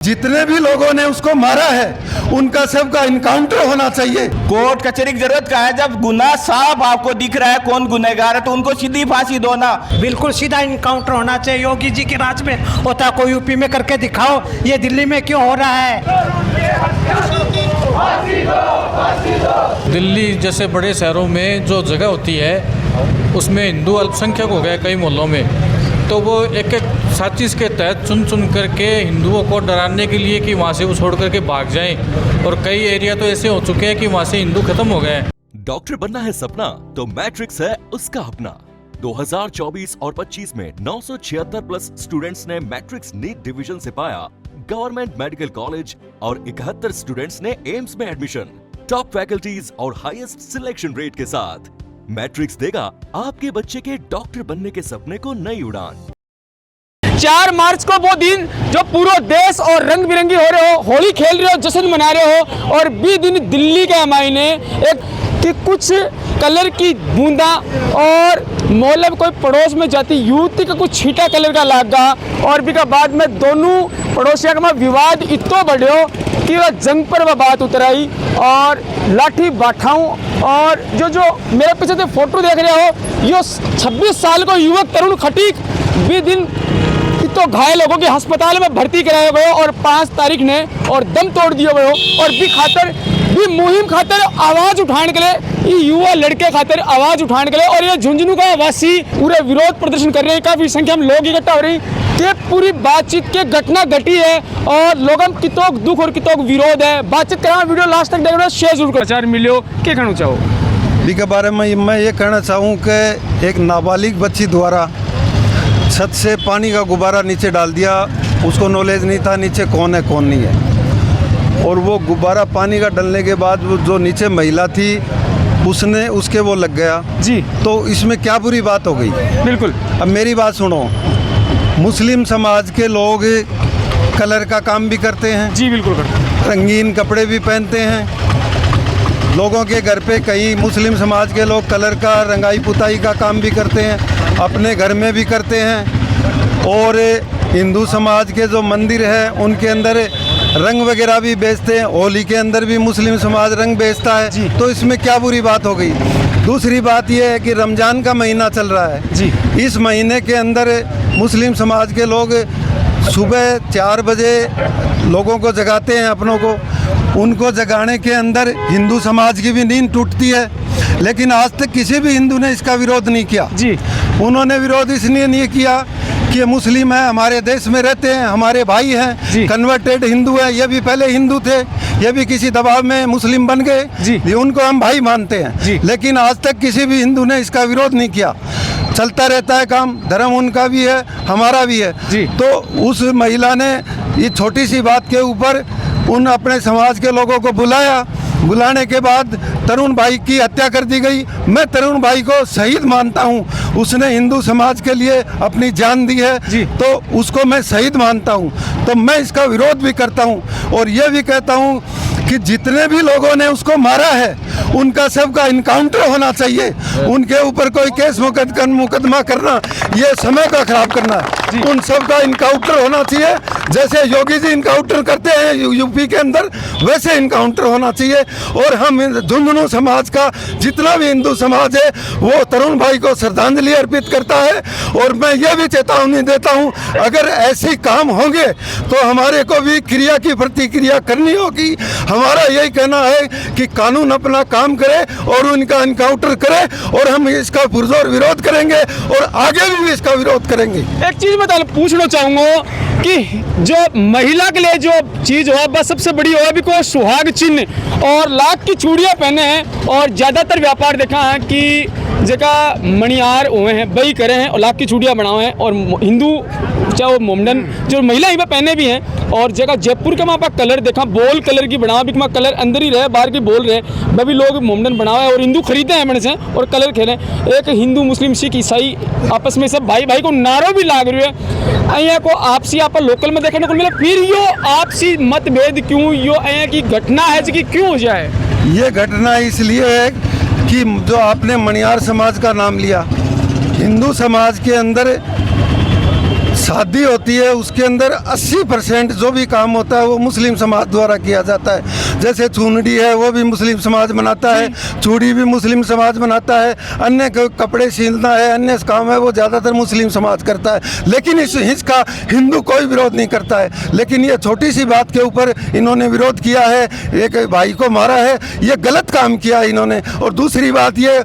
जितने भी लोगों ने उसको मारा है उनका सबका इनकाउंटर होना चाहिए। कोर्ट कचहरी की जरूरत का है? जब गुनाह साफ आपको दिख रहा है कौन गुनहगार है तो उनको सीधी फांसी दो ना। बिल्कुल सीधा इनकाउंटर होना चाहिए। योगी जी के राज में होता है, कोई यूपी में करके दिखाओ, ये दिल्ली में क्यों हो रहा है? दिल्ली जैसे बड़े शहरों में जो जगह होती है उसमें हिंदू अल्पसंख्यक हो गए कई मोहल्लों में, तो वो एक एक साजिश के तहत चुन करके हिंदुओं को डराने के लिए कि वहाँ से वो छोड़ करके भाग जाएं, और कई एरिया तो ऐसे हो चुके हैं कि वहाँ से हिंदू खत्म हो गए हैं। डॉक्टर बनना है सपना तो मैट्रिक्स है उसका अपना। 2024 और 25 में 976 प्लस स्टूडेंट्स ने मैट्रिक्स नीट डिवीजन से पाया गवर्नमेंट मेडिकल कॉलेज और 71 स्टूडेंट्स ने एम्स में एडमिशन। टॉप फैकल्टीज और हाईएस्ट सिलेक्शन रेट के साथ मैट्रिक्स देगा आपके बच्चे के डॉक्टर बनने के सपने को नई उड़ान। 4 मार्च को वो दिन जो पूरा देश और रंग बिरंगी हो रहे हो, होली खेल रहे हो, जश्न मना रहे हो, और भी दिन दिल्ली के मायने एक कि कुछ कलर की बूंदा और मोहल्ले में कोई पड़ोस में जाती युवती का कुछ छीटा कलर का लागा, और भी का बाद में दोनों पड़ोसियों का विवाद इतना बढ़ो कि वह जंग पर वह बात उतराई और लाठी बाठाऊं। और जो मेरे पीछे से फोटो देख रहे हो, यो 26 साल को युवक तरुण खटीक भी दिन तो घायल लोगों के अस्पताल में भर्ती कराया गया और 5 तारीख ने और दम तोड़ दिया गया, और भी खातर भी मुहिम खातर आवाज उठाने के लिए, युवा लड़के खातर आवाज उठाने के लिए, और ये झुंझुनू का वासी पूरे विरोध प्रदर्शन कर रहे हैं। काफी संख्या में लोग इकट्ठा हो रही ये पूरी बातचीत के घटना घटी है और लोगों कितोक दुख और कितोक विरोध है। बातचीत करना, वीडियो लास्ट तक देखना, शेयर जरूर कर। चार मिलियो क्या कहना चाहो के बारे में मैं ये कहना चाहूँ कि एक नाबालिग बच्ची द्वारा छत से पानी का गुब्बारा नीचे डाल दिया, उसको नॉलेज नहीं था नीचे कौन है कौन नहीं है, और वो गुब्बारा पानी का डलने के बाद वो जो नीचे महिला थी उसने उसके वो लग गया जी। तो इसमें क्या बुरी बात हो गई? बिल्कुल। अब मेरी बात सुनो, मुस्लिम समाज के लोग कलर का काम भी करते हैं जी, बिल्कुल करते हैं, रंगीन कपड़े भी पहनते हैं, लोगों के घर पे कई मुस्लिम समाज के लोग कलर का रंगाई पुताई का काम भी करते हैं, अपने घर में भी करते हैं, और हिंदू समाज के जो मंदिर है उनके अंदर रंग वगैरह भी बेचते हैं, होली के अंदर भी मुस्लिम समाज रंग बेचता है, तो इसमें क्या बुरी बात हो गई? दूसरी बात यह है कि रमज़ान का महीना चल रहा है जी। इस महीने के अंदर मुस्लिम समाज के लोग सुबह 4 बजे लोगों को जगाते हैं, अपनों को, उनको जगाने के अंदर हिंदू समाज की भी नींद टूटती है, लेकिन आज तक किसी भी हिंदू ने इसका विरोध नहीं किया जी। उन्होंने विरोध इसलिए नहीं किया कि मुस्लिम है, हमारे देश में रहते हैं, हमारे भाई हैं, कन्वर्टेड हिंदू है, ये भी पहले हिंदू थे, ये भी किसी दबाव में मुस्लिम बन गए, उनको हम भाई मानते हैं, लेकिन आज तक किसी भी हिंदू ने इसका विरोध नहीं किया। चलता रहता है काम, धर्म उनका भी है हमारा भी है। तो उस महिला ने ये छोटी सी बात के ऊपर उन अपने समाज के लोगों को बुलाया, बुलाने के बाद तरुण भाई की हत्या कर दी गई। मैं तरुण भाई को शहीद मानता हूं, उसने हिंदू समाज के लिए अपनी जान दी है, तो उसको मैं शहीद मानता हूं। तो मैं इसका विरोध भी करता हूं और ये भी कहता हूं कि जितने भी लोगों ने उसको मारा है उनका सबका इनकाउंटर होना चाहिए। उनके ऊपर कोई केस मुकदमा करना ये समय का खराब करना है। उन सबका इनकाउंटर होना चाहिए, जैसे योगी जी इनकाउंटर करते हैं यूपी के अंदर, वैसे इनकाउंटर होना चाहिए। और हम झुंझुनू समाज का जितना भी हिंदू समाज है वो तरुण भाई को श्रद्धांजलि अर्पित करता है। और मैं ये भी चेतावनी देता हूँ, अगर ऐसे काम होंगे तो हमारे को भी क्रिया की प्रतिक्रिया करनी होगी। हमारा यही कहना है कि कानून अपना काम करे और उनका इनकाउंटर करे, और हम इसका पुरजोर विरोध करेंगे और आगे भी इसका विरोध करेंगे। एक चीज मैं पूछना चाहूंगा कि जो महिला के लिए जो चीज हो बस सबसे बड़ी हो अभी को सुहाग चिन्ह और लाख की चूड़ियां पहने हैं, और ज्यादातर व्यापार देखा है कि जगह मणियार हुए हैं, बई करे हैं और लाख की चूड़ियां बनाए हैं, और हिंदू चाहे वो मोमडन जो महिला ही पहने भी हैं, और जगह जयपुर के वहाँ पर कलर देखा बोल कलर की बनावा भी कलर अंदर ही रहे बाहर की बोल रहे वह भी लोग मोमडन बनावा है और हिंदू खरीदे हैं मैंने से और कलर खेले। एक हिंदू मुस्लिम सिख ईसाई आपस में सब भाई भाई को नारों भी लाग रहे हैं। अँ को आपसी आप लोकल में देखने को मिले, फिर यो आपसी मतभेद क्यों, यो अँ की घटना है कि क्यों हो जाए? ये घटना इसलिए है कि जो आपने मणियार समाज का नाम लिया, हिंदू समाज के अंदर शादी होती है उसके अंदर 80% जो भी काम होता है वो मुस्लिम समाज द्वारा किया जाता है। जैसे चुनड़ी है वो भी मुस्लिम समाज बनाता है, चूड़ी भी मुस्लिम समाज बनाता है, अन्य कपड़े सिलना है, अन्य काम है वो ज़्यादातर मुस्लिम समाज करता है। लेकिन इसका हिंदू कोई विरोध नहीं करता है। लेकिन ये छोटी सी बात के ऊपर इन्होंने विरोध किया है, एक भाई को मारा है, ये गलत काम किया इन्होंने। और दूसरी बात ये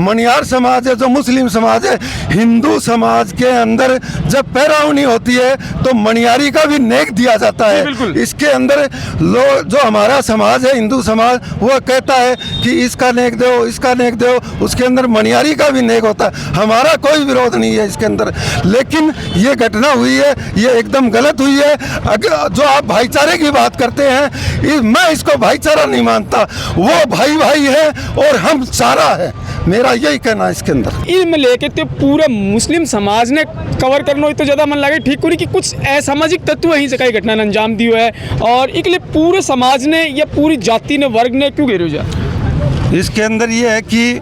मनियार समाज है जो मुस्लिम समाज है, हिंदू समाज के अंदर जब पैरावनी होती है तो मनियारी का भी नेक दिया जाता है। इसके अंदर लोग जो हमारा समाज है हिंदू समाज वो कहता है कि इसका नेक दो, इसका नेक दो, उसके अंदर मनियारी का भी नेक होता है। हमारा कोई विरोध नहीं है इसके अंदर। लेकिन ये घटना हुई है ये एकदम गलत हुई है। अगर जो आप भाईचारे की बात करते हैं मैं इसको भाईचारा नहीं मानता। वो भाई भाई है और हम सारा है, मेरा यही कहना है इसके अंदर। इनमें लेके तो पूरे मुस्लिम समाज ने कवर करना तो ज़्यादा मन लगे ठीक होनी कि कुछ असामाजिक तत्व ही से कई घटना ने अंजाम दियो है और एक लिए पूरे समाज ने या पूरी जाति ने वर्ग ने क्यों घेरो जा। इसके अंदर ये है कि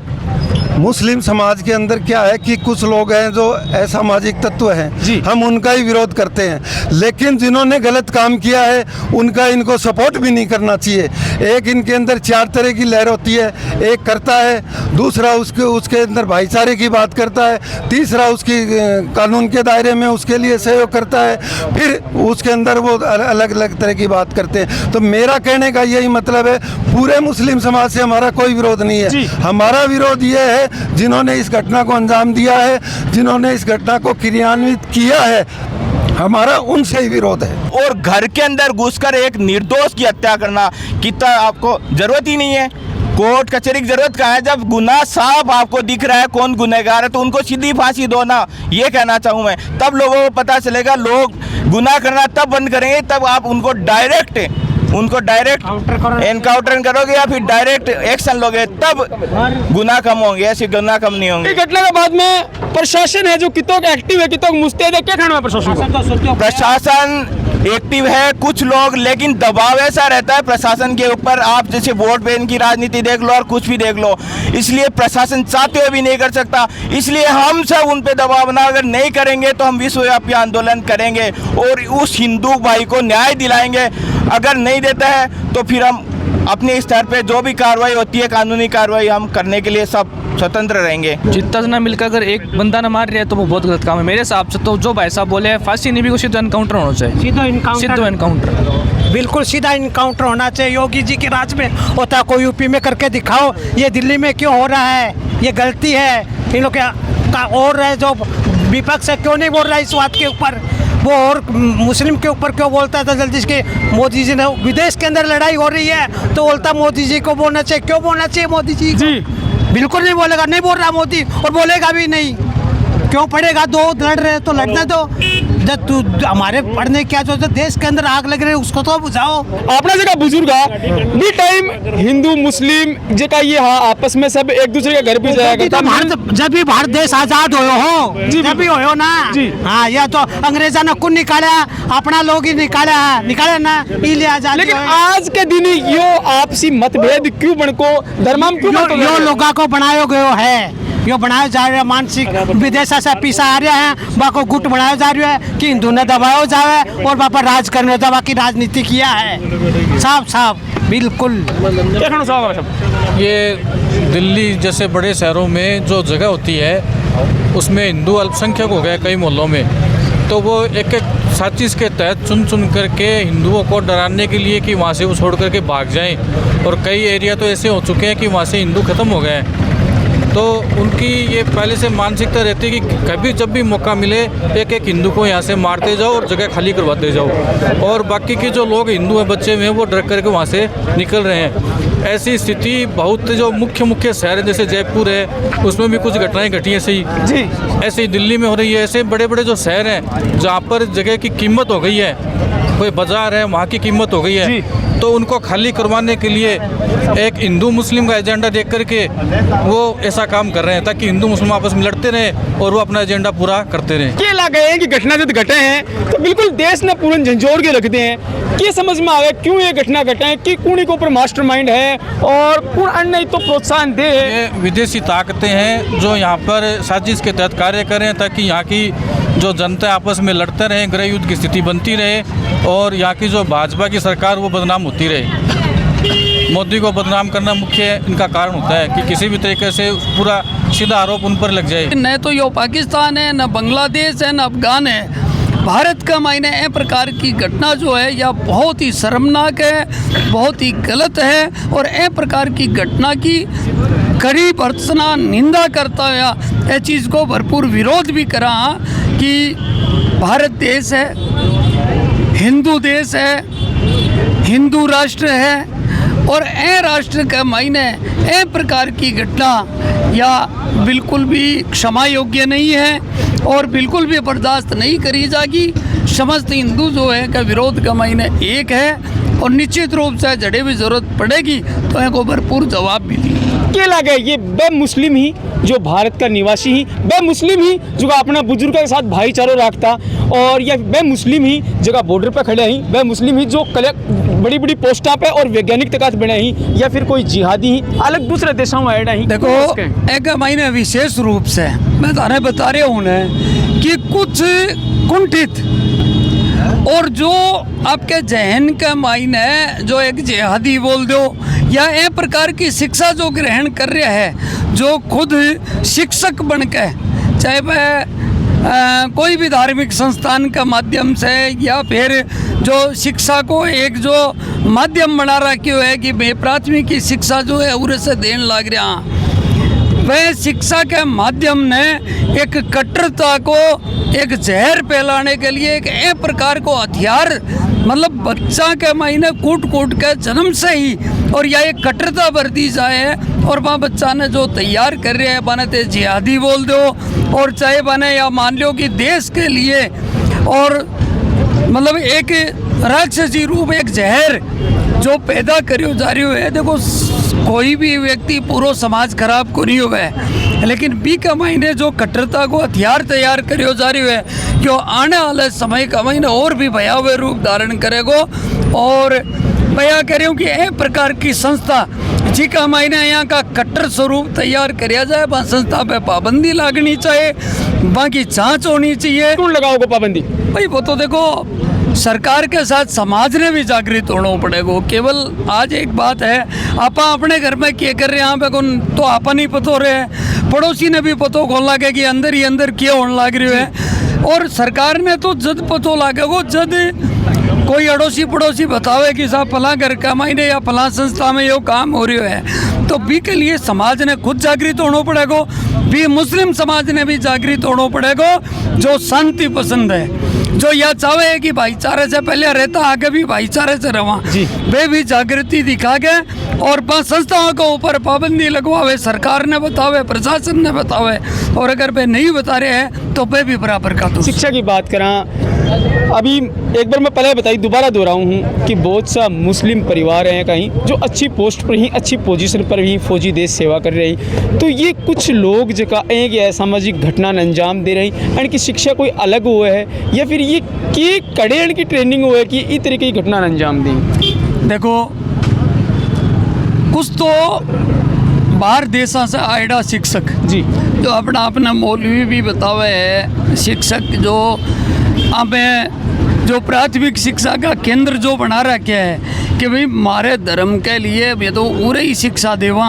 मुस्लिम समाज के अंदर क्या है कि कुछ लोग हैं जो असामाजिक तत्व हैं, हम उनका ही विरोध करते हैं। लेकिन जिन्होंने गलत काम किया है उनका इनको सपोर्ट भी नहीं करना चाहिए। एक इनके अंदर 4 तरह की लहर होती है, एक करता है, दूसरा उसके अंदर भाईचारे की बात करता है, तीसरा उसकी कानून के दायरे में उसके लिए सहयोग करता है, फिर उसके अंदर वो अलग अलग तरह की बात करते हैं। तो मेरा कहने का यही मतलब है पूरे मुस्लिम समाज से हमारा कोई विरोध नहीं है। हमारा विरोध ये है जिन्होंने इस घटना को अंजाम दिया है, जिन्होंने इस घटना को क्रियान्वित किया है, हमारा उनसे ही विरोध है। और घर के अंदर घुसकर एक निर्दोष की हत्या करना कितना आपको जरूरत ही नहीं है। कोर्ट कचहरी की जरूरत कहाँ है जब गुनाह साफ आपको दिख रहा है कौन गुनहगार है तो उनको सीधी फांसी दो ना, ये कहना चाहूँ मैं। तब लोगों को पता चलेगा, लोग गुनाह करना तब बंद करेंगे तब आप उनको डायरेक्ट एनकाउंटर करोगे या फिर डायरेक्ट एक्शन लोगे, तब गुनाह कम होंगे, ऐसे गुनाह कम नहीं होंगे। घटना के बाद में प्रशासन है जो कितों एक्टिव है कितों मुस्तैद है, क्या कहना है प्रशासन? प्रशासन एक्टिव है कुछ लोग, लेकिन दबाव ऐसा रहता है प्रशासन के ऊपर। आप जैसे वोट बैंक की राजनीति देख लो और कुछ भी देख लो, इसलिए प्रशासन चाहते हुए भी नहीं कर सकता। इसलिए हम सब उन पे दबाव बना, अगर नहीं करेंगे तो हम विश्वव्यापी आंदोलन करेंगे और उस हिंदू भाई को न्याय दिलाएंगे। अगर नहीं देता है तो फिर हम अपने स्तर पे जो भी कार्रवाई होती है कानूनी कार्रवाई हम करने के लिए सब स्वतंत्र रहेंगे। जितना जना मिलकर अगर एक बंदा ना मार रहा है तो वो बहुत गलत काम है मेरे हिसाब से। तो जो भाई साहब बोले फांसी नहीं भी सीधा एनकाउंटर होना चाहिए, सीधा एनकाउंटर, बिल्कुल सीधा इनकाउंटर होना चाहिए। योगी जी के राज में होता कोई यूपी में करके दिखाओ, ये दिल्ली में क्यों हो रहा है, ये गलती है इन लोग का। और है जो विपक्ष है क्यों नहीं बोल रहा है इस बात के ऊपर, वो और मुस्लिम के ऊपर क्यों बोलता था जल्दी के। मोदी जी ने विदेश के अंदर लड़ाई हो रही है तो बोलता मोदी जी को बोलना चाहिए, क्यों बोलना चाहिए मोदी जी बिल्कुल नहीं बोलेगा, नहीं बोल रहा मोदी और बोलेगा भी नहीं। क्यों पड़ेगा, दो लड़ रहे तो लड़ने दो। जब तू हमारे पढ़ने क्या जो देश के अंदर आग लग रही है उसको तो बुझाओ। अपना जगह बुजुर्ग भी टाइम हिंदू मुस्लिम जगह ये हाँ आपस में सब एक दूसरे के घर भी जाएगा। जब भी भारत देश आजाद हो जब भी हो ना, हाँ यह तो अंग्रेजा ने कुछ निकाला अपना लोग ही निकाला ना इसलिए आजाद। लेकिन आज के दिन यो आपसी मतभेद क्यों बनको धर्माम क्यों यो लोगों को बनाया गयो है, यो बनाया जा रहा है मानसिक विदेश से पीछा आ रहा है, बाको गुट बनाया जा रहा है कि हिंदू ने दबाया जाए और बापा राज करने दबा की राजनीति किया है साफ बिल्कुल। ये दिल्ली जैसे बड़े शहरों में जो जगह होती है उसमें हिंदू अल्पसंख्यक हो गए कई मोहल्लों में, तो वो एक साजिश के तहत चुन करके हिंदुओं को डराने के लिए कि वहाँ से वो छोड़ करके भाग जाएं। और कई एरिया तो ऐसे हो चुके हैं कि वहाँ से हिंदू ख़त्म हो गए हैं। तो उनकी ये पहले से मानसिकता रहती है कि कभी जब भी मौका मिले एक हिंदू को यहाँ से मारते जाओ और जगह खाली करवाते जाओ, और बाकी के जो लोग हिंदू हैं बच्चे में वो डर करके वहाँ से निकल रहे हैं। ऐसी स्थिति बहुत जो मुख्य शहर है जैसे जयपुर है उसमें भी कुछ घटनाएं घटी ऐसे ही दिल्ली में हो रही है। ऐसे बड़े बड़े जो शहर हैं जहाँ पर जगह की कीमत हो गई है, कोई बाजार है वहाँ की कीमत हो गई है, तो उनको खाली करवाने के लिए एक हिंदू मुस्लिम का एजेंडा देख करके वो ऐसा काम कर रहे हैं ताकि हिंदू मुस्लिम आपस में लड़ते रहें और वो अपना एजेंडा पूरा करते रहें। क्या लगा है कि घटना जब घटे हैं तो बिल्कुल देश ने पूर्ण झंझोर के रखते हैं कि समझ में आ गया क्यों ये घटना घटे हैं कि कौन के ऊपर मास्टरमाइंड है और कौन अन्य तो प्रोत्साहन दे। विदेशी ताकतें हैं जो यहाँ पर साजिश के तहत कार्य करें ताकि यहाँ की जो जनता आपस में लड़ते रहे, गृह युद्ध की स्थिति बनती रहे और यहाँ की जो भाजपा की सरकार वो बदनाम होती रहे। मोदी को बदनाम करना मुख्य इनका कारण होता है कि किसी भी तरीके से पूरा सीधा आरोप उन पर लग जाए। न तो यो पाकिस्तान है, न बांग्लादेश है, न अफगान है। भारत का मायने ए प्रकार की घटना जो है यह बहुत ही शर्मनाक है, बहुत ही गलत है और ए प्रकार की घटना की कड़ी भर्त्सना निंदा करता हुआ ए चीज़ को भरपूर विरोध भी करा कि भारत देश है, हिंदू देश है, हिंदू राष्ट्र है और ए राष्ट्र के मायने ए प्रकार की घटना या बिल्कुल भी क्षमा योग्य नहीं है और बिल्कुल भी बर्दाश्त नहीं करी जाएगी। समस्त हिंदू जो है का विरोध का मायने एक है और निश्चित रूप से जड़े भी जरूरत पड़ेगी तो इनको भरपूर जवाब भी दी। क्या लगे ये बे मुस्लिम ही जो भारत का निवासी ही, बे मुस्लिम ही जो अपना बुजुर्ग के साथ भाईचारा रखता और या बे मुस्लिम ही जगह बॉर्डर पे खड़े ही, बे मुस्लिम ही जो बड़ी बड़ी पोस्टा पे और वैज्ञानिक तक बने ही या फिर कोई जिहादी ही अलग दूसरे देशों में आए ही। देखो एक महीने विशेष रूप से मैं तारे बता रहा हूँ कि कुछ कुंठित और जो आपके जहन का मायने जो एक जिहादी बोल दो या ए प्रकार की शिक्षा जो ग्रहण कर रहा है, जो खुद शिक्षक बन के चाहे वह कोई भी धार्मिक संस्थान का माध्यम से या फिर जो शिक्षा को एक जो माध्यम बना रखी है कि प्राथमिक की शिक्षा जो है उरे से देने लग रहा, वह शिक्षा के माध्यम ने एक कट्टरता को एक जहर फैलाने के लिए एक ए प्रकार को हथियार मतलब बच्चा के मायने कूट कूट के जन्म से ही और या एक कट्टरता बरती जाए और वहाँ बच्चा ने जो तैयार कर रहे हैं बने ते जिहादी बोल दो और चाहे बने या मान लो कि देश के लिए और मतलब एक राक्षसी रूप एक जहर जो पैदा करियो जा रही है। देखो कोई भी व्यक्ति पूरा समाज खराब को नहीं हुआ है, लेकिन बी का महीने जो कट्टरता को हथियार तैयार करियो जा रही है जो आने वाले समय का महीने और भी भयावह रूप धारण करेगो। और मैं कह रही हूँ कि एक प्रकार की संस्था जी का महीने यहाँ का कट्टर स्वरूप तैयार किया जाए, वहाँ संस्था पे पाबंदी लगनी चाहिए, बाकी जांच होनी चाहिए। कौन लगाओगे पाबंदी? भाई वो तो देखो सरकार के साथ समाज ने भी जागृत होना पड़ेगा। केवल आज एक बात है आप अपने घर में क्या कर रहे हैं यहाँ पे कौन तो आपा नहीं पतो रहे, पड़ोसी ने भी पतो खोल लगे कि अंदर ही अंदर क्या होने लग रही है और सरकार ने तो जद पतो लागेगो जद कोई अड़ोसी पड़ोसी बतावे कि साहब फला घर का मायने या फला संस्था में ये काम हो रही है, तो बी के लिए समाज ने खुद जागृत होना पड़ेगा, भी मुस्लिम समाज ने भी जागृत होना पड़ेगा जो शांति पसंद है, जो यह चाहे है कि भाईचारे से पहले रहता आगे भी भाईचारे से रवा, वे भी जागृति दिखा के और संस्थाओं के ऊपर पाबंदी लगवावे, सरकार ने बतावे, प्रशासन ने बतावे और अगर वे नहीं बता रहे हैं तो वे भी बराबर का दोष। शिक्षा की बात करा अभी एक बार मैं पहले बताई दोबारा दोहराऊं हूँ कि बहुत सा मुस्लिम परिवार हैं कहीं जो अच्छी पोस्ट पर ही अच्छी पोजीशन पर ही फौजी देश सेवा कर रही, तो ये कुछ लोग जो एक असामाजिक घटना अंजाम दे रही इनकी शिक्षा कोई अलग हुआ है या फिर ये कड़े इनकी ट्रेनिंग हुआ है कि इस तरीके की घटना अंजाम दी? देखो कुछ तो बाहर देशों से आएगा शिक्षक जी जो अपना अपना मौलवी भी बतावे है, शिक्षक जो हमें जो प्राथमिक शिक्षा का केंद्र जो बना रखे है कि भाई हमारे धर्म के लिए ये तो पूरे ही शिक्षा देवा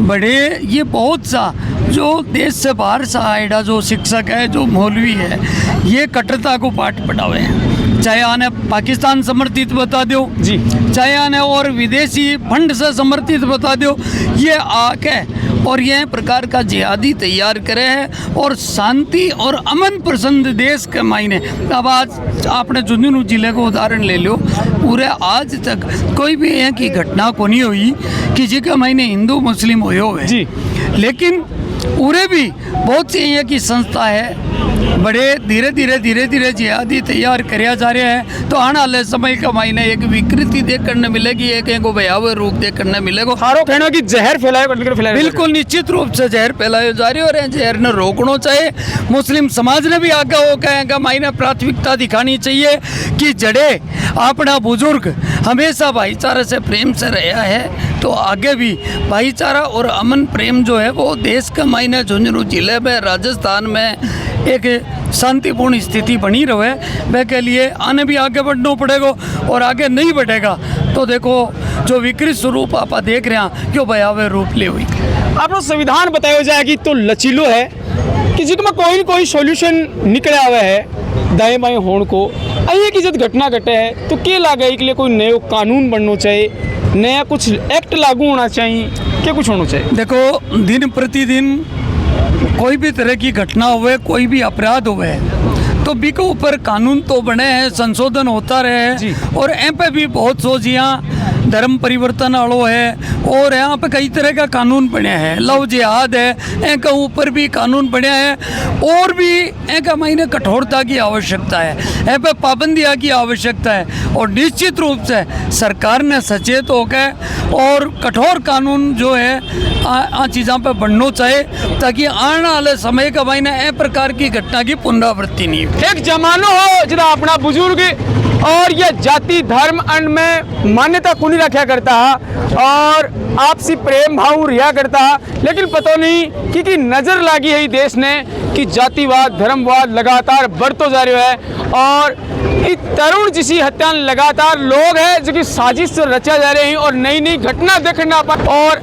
बड़े, ये बहुत सा जो देश से बाहर से आएगा जो शिक्षक है जो मौलवी है ये कट्टरता को पाठ पढ़ावे हैं, चाहे आने पाकिस्तान समर्थित बता दो जी, चाहे आने और विदेशी फंड से समर्थित बता दो, ये आके और यह प्रकार का जिहादी तैयार करे है और शांति और अमन पसंद देश के मायने। अब आज आपने झुंझुनू जिले को उदाहरण ले लो, पूरे आज तक कोई भी यहाँ की घटना को नहीं हुई कि जिसके मायने हिंदू मुस्लिम हुए जी, लेकिन पूरे भी बहुत सी यहाँ की संस्था है बड़े धीरे धीरे जिहादी तैयार कराया जा रहा है, तो आने वाले समय का मायने एक विकृति देखने मिलेगी, एक को भयावह रूप देखने मिलेगा। हारो कहना कि जहर फैलाए बिल्कुल निश्चित रूप से जहर फैलाए जा रही है और जहर ने रोकना चाहिए। मुस्लिम समाज ने भी आगे हो कहेगा मायने प्राथमिकता दिखानी चाहिए कि जड़े अपना बुजुर्ग हमेशा भाईचारे से प्रेम से रहा है, तो आगे भी भाईचारा और अमन प्रेम जो है वो देश के मायने झुंझुनू जिले में राजस्थान में एक शांतिपूर्ण स्थिति बनी रहे, वह के लिए आने भी आगे बढ़ना पड़ेगा। और आगे नहीं बढ़ेगा तो देखो जो विकृत स्वरूप आप देख रहे हैं क्यों भयावह रूप ले हुई। आपको संविधान बताया जाएगी तो लचीलो है कि जिसमें कोई न कोई सॉल्यूशन निकला हुआ है दाएं बाएं होने को। आइए कि जब घटना घटे है तो क्या लागे के लिए कोई नया कानून बनना चाहिए, नया कुछ एक्ट लागू होना चाहिए, क्या कुछ होना चाहिए? देखो दिन प्रतिदिन कोई भी तरह की घटना हुए, कोई भी अपराध हुए तो बी के ऊपर कानून तो बने हैं, संशोधन होता रहे। और यहाँ पे भी बहुत सोचियाँ धर्म परिवर्तन वालों है और यहाँ पे कई तरह का कानून बने हैं। लव जिहाद है, इनके ऊपर भी कानून बने हैं और भी इनका मायने कठोरता की आवश्यकता है, यहाँ पे पाबंदियाँ की आवश्यकता है। और निश्चित रूप से सरकार ने सचेत होकर और कठोर कानून जो है आ चीज़ों पर बनना चाहिए ताकि आने वाले समय का मायने ए प्रकार की घटना की पुनरावृत्ति नहीं हो। एक जमानो हो जरा अपना बुजुर्ग और ये जाति धर्म अन्न में मान्यता को नहीं रखा करता और आपसी प्रेम भाव रिया करता, लेकिन पता नहीं कि नजर लागी है देश ने कि जातिवाद धर्मवाद लगातार बढ़तो जा रहा है। और इस तरुण जिसी हत्या लगातार लोग हैं जो कि साजिश से रचा जा रहे हैं और नई नई घटना देखना पर। और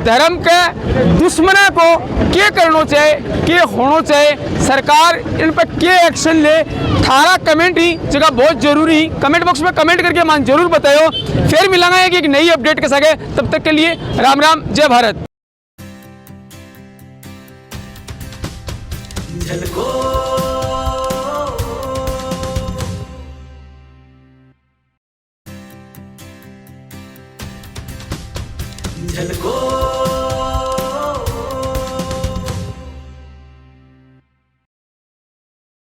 धर्म के दुश्मनों को क्या करना चाहिए, क्या होना चाहिए, सरकार इन पर क्या एक्शन ले, थारा कमेंट ही जगह बहुत जरूरी। कमेंट बॉक्स में कमेंट करके मान जरूर बताओ। फिर मिलाना है कि एक नई अपडेट के साथ, तब तक के लिए राम राम, जय भारत। झलको